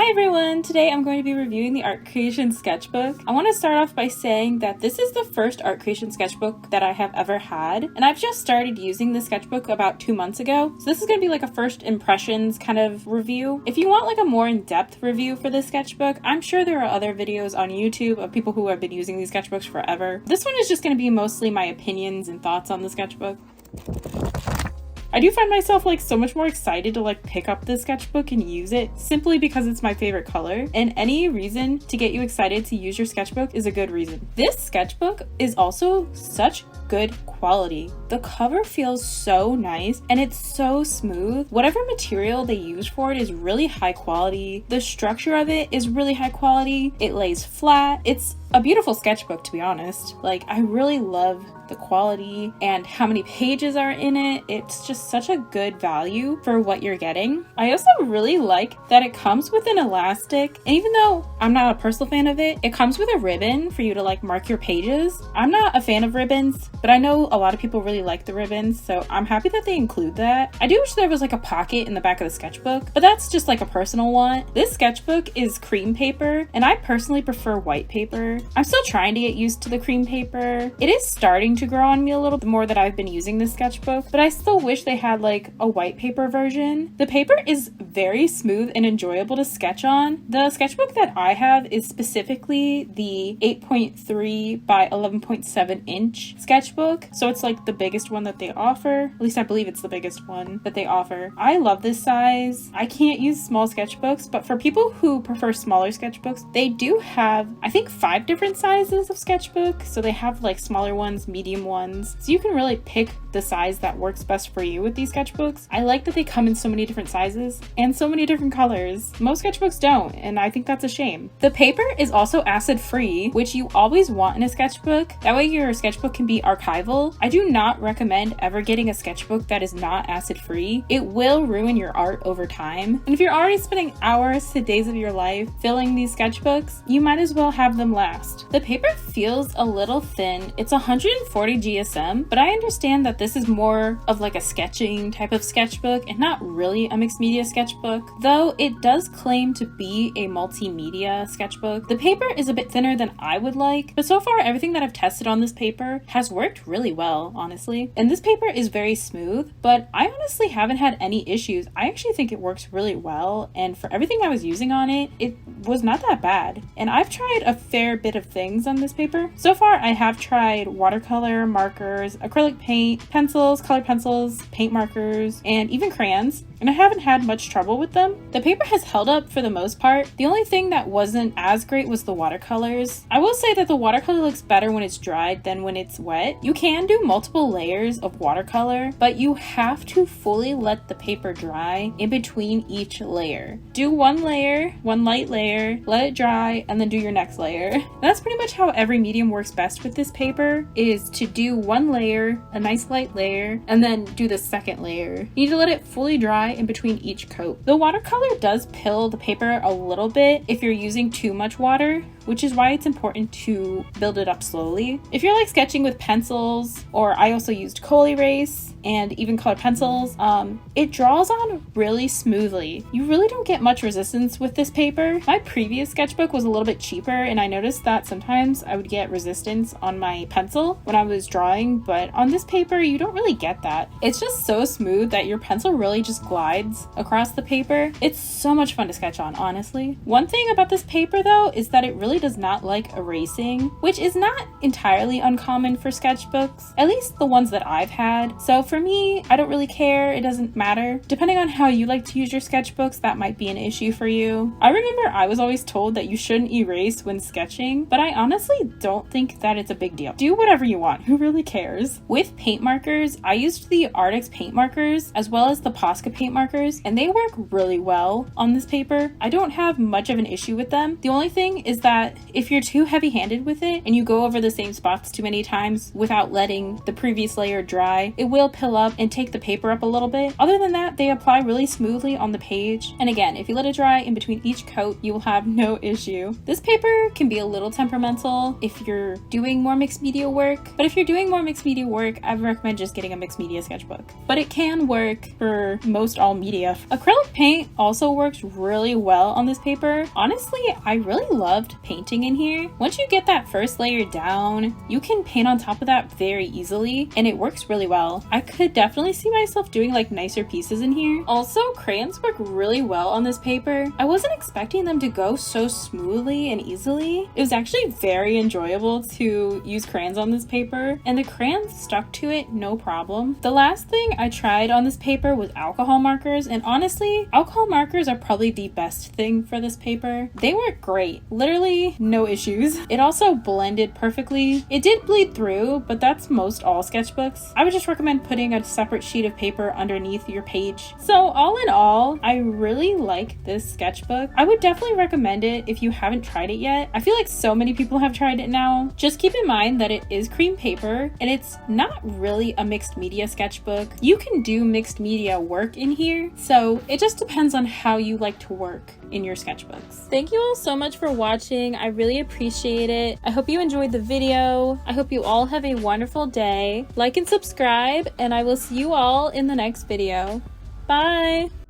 Hi everyone! Today I'm going to be reviewing the Art Creation Sketchbook. I want to start off by saying that this is the first Art Creation Sketchbook that I have ever had, and I've just started using the sketchbook about 2 months ago, so this is going to be like a first impressions kind of review. If you want like a more in-depth review for this sketchbook, I'm sure there are other videos on YouTube of people who have been using these sketchbooks forever. This one is just going to be mostly my opinions and thoughts on the sketchbook. I do find myself like so much more excited to like pick up this sketchbook and use it simply because it's my favorite color, and any reason to get you excited to use your sketchbook is a good reason. This sketchbook is also such good quality. The cover feels so nice and it's so smooth. Whatever material they use for it is really high quality. The structure of it is really high quality. It lays flat. It's a beautiful sketchbook, to be honest. Like, I really love the quality and how many pages are in it. It's just such a good value for what you're getting. I also really like that it comes with an elastic, and even though I'm not a personal fan of it, it comes with a ribbon for you to like mark your pages. I'm not a fan of ribbons, but I know a lot of people really like the ribbons, so I'm happy that they include that. I do wish there was like a pocket in the back of the sketchbook, but that's just like a personal want. This sketchbook is cream paper, and I personally prefer white paper. I'm still trying to get used to the cream paper. It is starting to grow on me a little the more that I've been using this sketchbook, but I still wish they had like a white paper version. The paper is very smooth and enjoyable to sketch on. The sketchbook that I have is specifically the 8.3 by 11.7 inch sketchbook, so it's like the biggest one that they offer. At least I believe it's the biggest one that they offer. I love this size. I can't use small sketchbooks, but for people who prefer smaller sketchbooks, they do have, I think, 5 different sizes of sketchbook. So they have like smaller ones, medium ones, so you can really pick the size that works best for you with these sketchbooks. I like that they come in so many different sizes and so many different colors. Most sketchbooks don't, and I think that's a shame. The paper is also acid free, which you always want in a sketchbook. That way your sketchbook can be archival. I do not recommend ever getting a sketchbook that is not acid free. It will ruin your art over time, and if you're already spending hours to days of your life filling these sketchbooks, you might as well have them last. The paper feels a little thin. It's 140 GSM, but I understand that this is more of like a sketching type of sketchbook and not really a mixed media sketchbook, though it does claim to be a multimedia sketchbook. The paper is a bit thinner than I would like, but so far everything that I've tested on this paper has worked really well, honestly. And this paper is very smooth, but I honestly haven't had any issues. I actually think it works really well, and for everything I was using on it, it was not that bad. And I've tried a fair bit of things on this paper. So far I have tried watercolor, markers, acrylic paint, pencils, colored pencils, paint markers, and even crayons, and I haven't had much trouble with them. The paper has held up for the most part. The only thing that wasn't as great was the watercolors. I will say that the watercolor looks better when it's dried than when it's wet. You can do multiple layers of watercolor, but you have to fully let the paper dry in between each layer. Do one layer, one light layer, let it dry, and then do your next layer. And that's pretty much how every medium works best with this paper, is to do one layer, a nice light layer, and then do the second layer. You need to let it fully dry in between each coat. The watercolor does pill the paper a little bit if you're using too much water, which is why it's important to build it up slowly. If you're like sketching with pencils, or I also used coal erase and even colored pencils, it draws on really smoothly. You really don't get much resistance with this paper. My previous sketchbook was a little bit cheaper, and I noticed that sometimes I would get resistance on my pencil when I was drawing, but on this paper you don't really get that. It's just so smooth that your pencil really just glides across the paper. It's so much fun to sketch on, honestly. One thing about this paper though is that it really does not like erasing, which is not entirely uncommon for sketchbooks, at least the ones that I've had. So for me, I don't really care. It doesn't matter. Depending on how you like to use your sketchbooks, that might be an issue for you. I remember I was always told that you shouldn't erase when sketching, but I honestly don't think that it's a big deal. Do whatever you want. Who really cares? With paint markers, I used the Artix paint markers as well as the Posca paint markers, and they work really well on this paper. I don't have much of an issue with them. The only thing is that that if you're too heavy-handed with it and you go over the same spots too many times without letting the previous layer dry, it will pill up and take the paper up a little bit. Other than that, they apply really smoothly on the page. And again, if you let it dry in between each coat, you will have no issue. This paper can be a little temperamental if you're doing more mixed media work, but if you're doing more mixed media work, I would recommend just getting a mixed media sketchbook. But it can work for most all media. Acrylic paint also works really well on this paper. Honestly, I really loved painting in here. Once you get that first layer down, you can paint on top of that very easily, and it works really well. I could definitely see myself doing like nicer pieces in here. Also, crayons work really well on this paper. I wasn't expecting them to go so smoothly and easily. It was actually very enjoyable to use crayons on this paper, and the crayons stuck to it no problem. The last thing I tried on this paper was alcohol markers, and honestly, alcohol markers are probably the best thing for this paper. They work great. Literally no issues. It also blended perfectly. It did bleed through, but that's most all sketchbooks. I would just recommend putting a separate sheet of paper underneath your page. So all in all, I really like this sketchbook. I would definitely recommend it if you haven't tried it yet. I feel like so many people have tried it now. Just keep in mind that it is cream paper and it's not really a mixed media sketchbook. You can do mixed media work in here, so it just depends on how you like to work in your sketchbooks. Thank you all so much for watching. I really appreciate it. I hope you enjoyed the video. I hope you all have a wonderful day. Like and subscribe, and I will see you all in the next video. Bye!